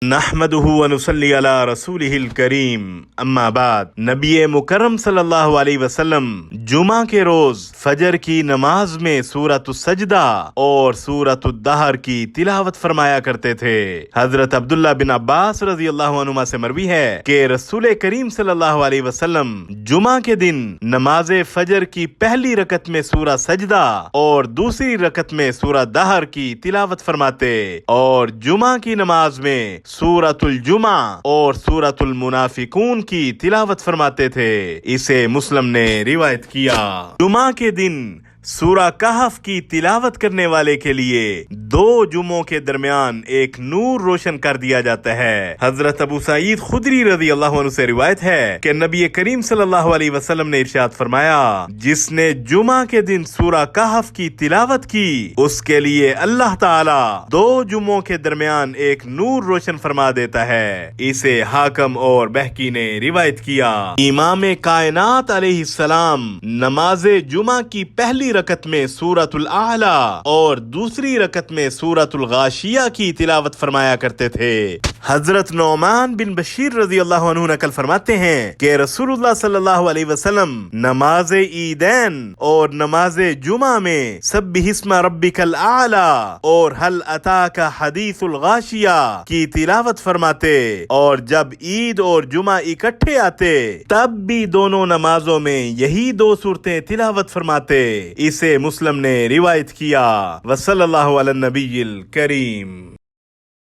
نحمدہ ونصلی علی رسولہ الکریم اما بعد، نبی مکرم صلی اللہ علیہ وسلم جمعہ کے روز فجر کی نماز میں سورۃ السجدہ اور سورۃ الدہر کی تلاوت فرمایا کرتے تھے۔ حضرت عبداللہ بن عباس رضی اللہ عنہما سے مروی ہے کہ رسول کریم صلی اللہ علیہ وسلم جمعہ کے دن نماز فجر کی پہلی رکعت میں سورہ سجدہ اور دوسری رکعت میں سورہ دہر کی تلاوت فرماتے اور جمعہ کی نماز میں سورۃ الجمعہ اور سورۃ المنافقون کی تلاوت فرماتے تھے۔ اسے مسلم نے روایت کیا۔ جمعہ کے دن سورہ کہف کی تلاوت کرنے والے کے لیے 2 جمعوں کے درمیان ایک نور روشن کر دیا جاتا ہے۔ حضرت ابو سعید خدری رضی اللہ عنہ سے روایت ہے کہ نبی کریم صلی اللہ علیہ وسلم نے ارشاد فرمایا، جس نے جمعہ کے دن سورہ کہف کی تلاوت کی اس کے لیے اللہ تعالی 2 جمعوں کے درمیان ایک نور روشن فرما دیتا ہے۔ اسے حاکم اور بہقی نے روایت کیا۔ امام کائنات علیہ السلام نماز جمعہ کی پہلی رکعت میں سورۃ الاعلی اور دوسری رکعت میں سورۃ الغاشیہ کی تلاوت فرمایا کرتے تھے۔ حضرت نعمان بن بشیر رضی اللہ عنہ نقل فرماتے ہیں کہ رسول اللہ صلی اللہ علیہ وسلم نماز عیدین اور نماز جمعہ میں سبح اسم ربک الاعلی اور هل اتاک حدیث الغاشیہ کی تلاوت فرماتے، اور جب عید اور جمعہ اکٹھے آتے تب بھی دونوں نمازوں میں یہی 2 صورتیں تلاوت فرماتے۔ اسے مسلم نے روایت کیا۔ وصلی اللہ علی النبی الکریم۔